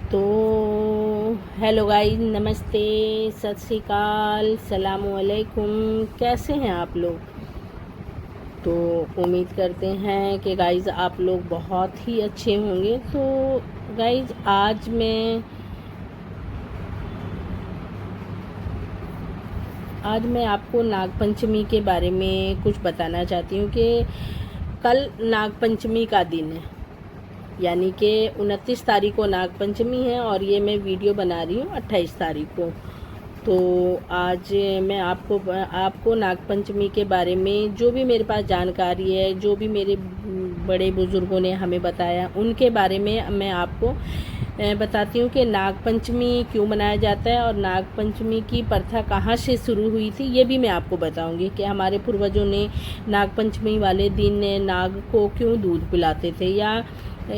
तो hello guys, नमस्ते, सत श्री अकाल, सलामु अलैकुम। कैसे हैं आप लोग? तो उम्मीद करते हैं कि गाइस आप लोग बहुत ही अच्छे होंगे। तो गाइस आज मैं आपको नागपंचमी के बारे में कुछ बताना चाहती हूँ कि कल नागपंचमी का दिन है, यानी कि 29 तारीख को नागपंचमी है और ये मैं वीडियो बना रही हूँ 28 तारीख को। तो आज मैं आपको नागपंचमी के बारे में जो भी मेरे पास जानकारी है, जो भी मेरे बड़े बुज़ुर्गों ने हमें बताया, उनके बारे में मैं आपको बताती हूँ कि नागपंचमी क्यों मनाया जाता है और नागपंचमी की प्रथा कहाँ से शुरू हुई थी, ये भी मैं आपको बताऊँगी कि हमारे पूर्वजों ने नागपंचमी वाले दिन नाग को क्यों दूध पिलाते थे,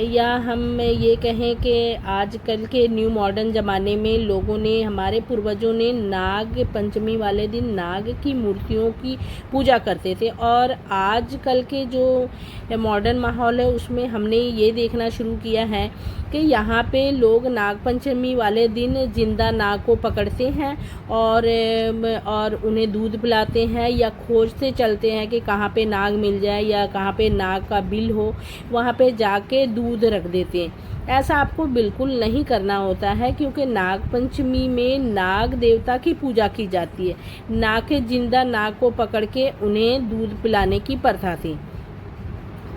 या हम ये कहें कि आजकल के न्यू मॉडर्न ज़माने में लोगों ने, हमारे पूर्वजों ने नाग पंचमी वाले दिन नाग की मूर्तियों की पूजा करते थे। और आजकल के जो मॉडर्न माहौल है उसमें हमने ये देखना शुरू किया है कि यहाँ पे लोग नाग पंचमी वाले दिन जिंदा नाग को पकड़ते हैं और उन्हें दूध पिलाते हैं, या खोजते चलते हैं कि कहाँ पे नाग मिल जाए या कहाँ पे नाग का बिल हो, वहाँ पे जाके दूध रख देते हैं। ऐसा आपको बिल्कुल नहीं करना होता है, क्योंकि नाग पंचमी में नाग देवता की पूजा की जाती है, ना कि जिंदा नाग को पकड़ के उन्हें दूध पिलाने की प्रथा थी।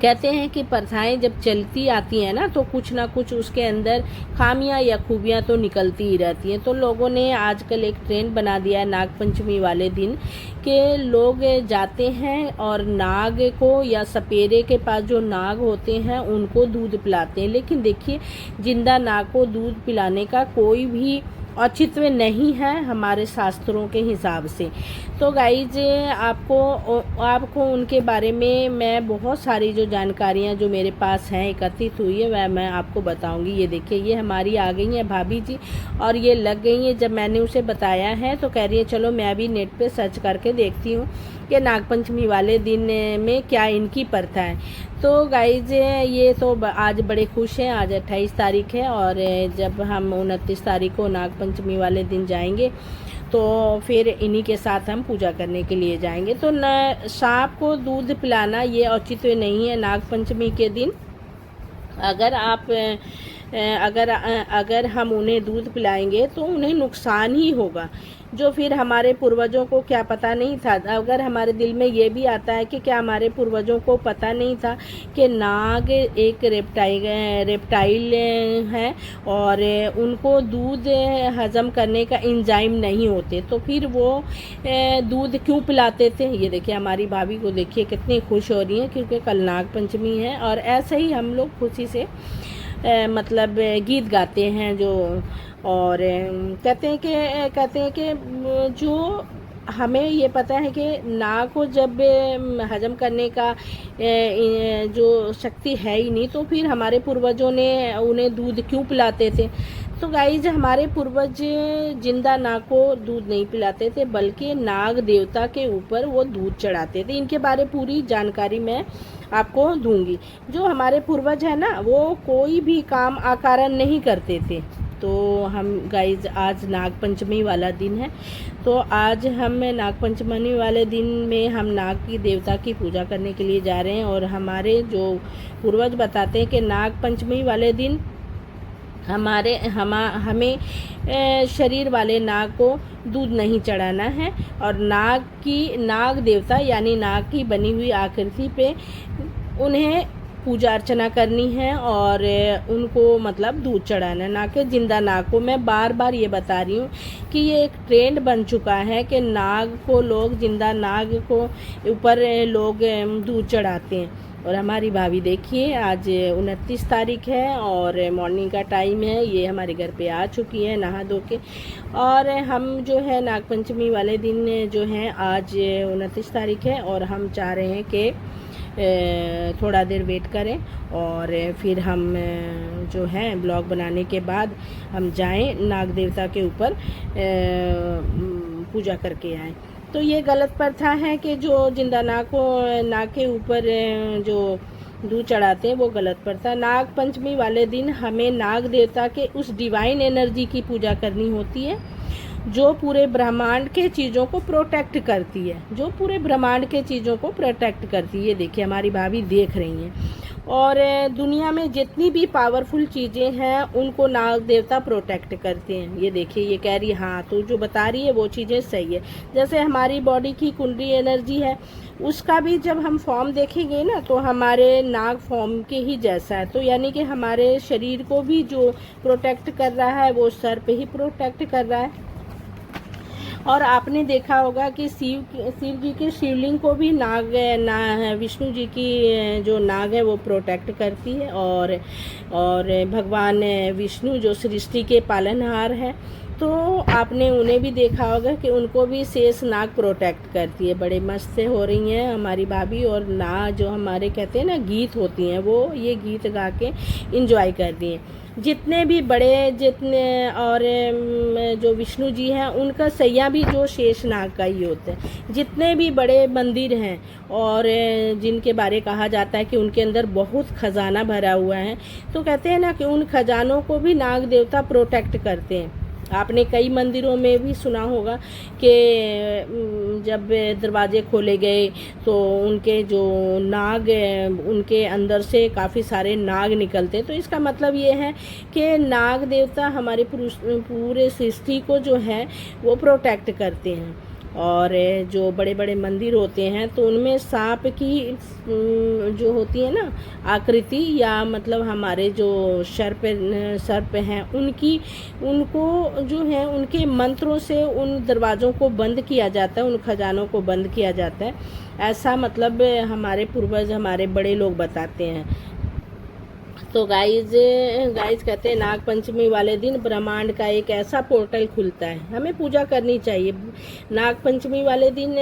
कहते हैं कि प्रथाएं जब चलती आती हैं ना, तो कुछ ना कुछ उसके अंदर खामियां या खूबियां तो निकलती ही रहती हैं। तो लोगों ने आजकल एक ट्रेंड बना दिया है नागपंचमी वाले दिन कि लोग जाते हैं और नाग को या सपेरे के पास जो नाग होते हैं उनको दूध पिलाते हैं। लेकिन देखिए, जिंदा नाग को दूध पिलाने का कोई भी औचित्य नहीं है हमारे शास्त्रों के हिसाब से। तो गाइज आपको उनके बारे में मैं बहुत सारी जो जानकारियाँ जो मेरे पास हैं एकत्रित हुई है वह मैं आपको बताऊंगी। ये देखिए, ये हमारी आ गई है भाभी जी और ये लग गई है। जब मैंने उसे बताया है तो कह रही है चलो मैं भी नेट पे सर्च करके देखती हूँ कि नागपंचमी वाले दिन में क्या इनकी प्रथा है। तो गाइज ये तो आज बड़े खुश हैं। आज 28 तारीख है और जब हम 29 तारीख को नागपंचमी वाले दिन जाएंगे तो फिर इन्हीं के साथ हम पूजा करने के लिए जाएंगे। तो न सांप को दूध पिलाना ये औचित्य नहीं है नागपंचमी के दिन। अगर आप अगर हम उन्हें दूध पिलाएंगे तो उन्हें नुकसान ही होगा, जो फिर हमारे पूर्वजों को क्या पता नहीं था। अगर हमारे दिल में ये भी आता है कि क्या हमारे पूर्वजों को पता नहीं था कि नाग एक रेप्टाइल है और उनको दूध हजम करने का एंजाइम नहीं होते, तो फिर वो दूध क्यों पिलाते थे। ये देखिए, हमारी भाभी को देखिए कितनी खुश हो रही है क्योंकि कल नाग पंचमी है। और ऐसे ही हम लोग खुशी से मतलब गीत गाते हैं जो, और कहते हैं कि जो हमें ये पता है कि नाग को जब हजम करने का जो शक्ति है ही नहीं, तो फिर हमारे पूर्वजों ने उन्हें दूध क्यों पिलाते थे। तो गाइज, हमारे पूर्वज जिंदा नाग को दूध नहीं पिलाते थे, बल्कि नाग देवता के ऊपर वो दूध चढ़ाते थे। इनके बारे पूरी जानकारी मैं आपको दूंगी। जो हमारे पूर्वज है ना, वो कोई भी काम अकारण नहीं करते थे। तो हम गाइज आज नागपंचमी वाला दिन है, तो आज हम नागपंचमी वाले दिन में हम नाग की देवता की पूजा करने के लिए जा रहे हैं। और हमारे जो पूर्वज बताते हैं कि नागपंचमी वाले दिन हमें शरीर वाले नाग को दूध नहीं चढ़ाना है, और नाग देवता यानी नाग की बनी हुई आकृति पे उन्हें पूजा अर्चना करनी है और उनको मतलब दूध चढ़ाना है, ना कि जिंदा नाग को। मैं बार बार ये बता रही हूँ कि ये एक ट्रेंड बन चुका है कि नाग को लोग, जिंदा नाग को ऊपर लोग दूध चढ़ाते हैं। और हमारी भाभी देखिए, आज 29 तारीख है और मॉर्निंग का टाइम है, ये हमारे घर पे आ चुकी है नहा धो के। और हम जो है नागपंचमी वाले दिन जो है, आज 29 तारीख है और हम चाह रहे हैं कि थोड़ा देर वेट करें और फिर हम जो है ब्लॉग बनाने के बाद हम जाएं नाग देवता के ऊपर पूजा करके आएँ। तो ये गलत प्रथा है कि जो जिंदा नाग के ऊपर जो दूध चढ़ाते हैं वो गलत पड़ता है। नाग पंचमी वाले दिन हमें नाग देवता के उस डिवाइन एनर्जी की पूजा करनी होती है जो पूरे ब्रह्मांड के चीज़ों को प्रोटेक्ट करती है, जो पूरे ब्रह्मांड के चीज़ों को प्रोटेक्ट करती है। ये देखिए हमारी भाभी देख रही हैं। और दुनिया में जितनी भी पावरफुल चीज़ें हैं उनको नाग देवता प्रोटेक्ट करते हैं। ये देखिए ये कह रही है हाँ, तो जो बता रही है वो चीज़ें सही है। जैसे हमारी बॉडी की कुंडली एनर्जी है, उसका भी जब हम फॉर्म देखेंगे ना तो हमारे नाग फॉर्म के ही जैसा है। तो यानी कि हमारे शरीर को भी जो प्रोटेक्ट कर रहा है वो सर पे ही प्रोटेक्ट कर रहा है। और आपने देखा होगा कि शिव जी के शिवलिंग को भी विष्णु जी की जो नाग है वो प्रोटेक्ट करती है। और भगवान विष्णु जो सृष्टि के पालनहार है, तो आपने उन्हें भी देखा होगा कि उनको भी शेष नाग प्रोटेक्ट करती है। बड़े मस्त से हो रही हैं हमारी भाभी। और जो हमारे कहते हैं ना गीत होती हैं, वो ये गीत गा के इंजॉय कर रही हैं। जितने और जो विष्णु जी हैं उनका सैया भी जो शेष नाग का ही होता है। जितने भी बड़े मंदिर हैं और जिनके बारे कहा जाता है कि उनके अंदर बहुत खजाना भरा हुआ है, तो कहते हैं ना कि उन खजानों को भी नाग देवता प्रोटेक्ट करते हैं। आपने कई मंदिरों में भी सुना होगा कि जब दरवाजे खोले गए तो उनके जो नाग उनके अंदर से काफ़ी सारे नाग निकलते। तो इसका मतलब ये है कि नाग देवता हमारे पूरे सृष्टि को जो है वो प्रोटेक्ट करते हैं। और जो बड़े बड़े मंदिर होते हैं तो उनमें सांप की जो होती है ना आकृति, या मतलब हमारे जो सर्प हैं उनको जो है उनके मंत्रों से उन दरवाज़ों को बंद किया जाता है, उन खजानों को बंद किया जाता है। ऐसा मतलब हमारे पूर्वज हमारे बड़े लोग बताते हैं। तो गाइज कहते हैं नाग पंचमी वाले दिन ब्रह्मांड का एक ऐसा पोर्टल खुलता है, हमें पूजा करनी चाहिए। नाग पंचमी वाले दिन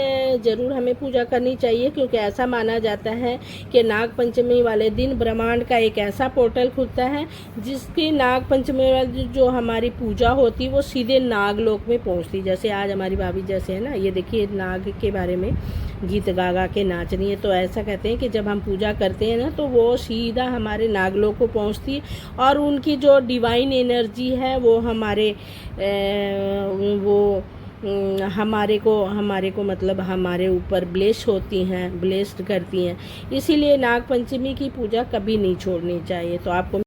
ज़रूर हमें पूजा करनी चाहिए, क्योंकि ऐसा माना जाता है कि नाग पंचमी वाले दिन ब्रह्मांड का एक ऐसा पोर्टल खुलता है जिसकी नाग पंचमी वाले जो हमारी पूजा होती है वो सीधे नागलोक में पहुँचती। जैसे आज हमारी भाभी जैसे है ना, ये देखिए नाग के बारे में गीत गा गा के नाच रही है। तो ऐसा कहते हैं कि जब हम पूजा करते हैं ना तो वो सीधा हमारे नागलोक को पहुंचती है, और उनकी जो डिवाइन एनर्जी है वो हमारे को मतलब हमारे ऊपर ब्लेस्ड करती हैं। इसीलिए नाग पंचमी की पूजा कभी नहीं छोड़नी चाहिए। तो आपको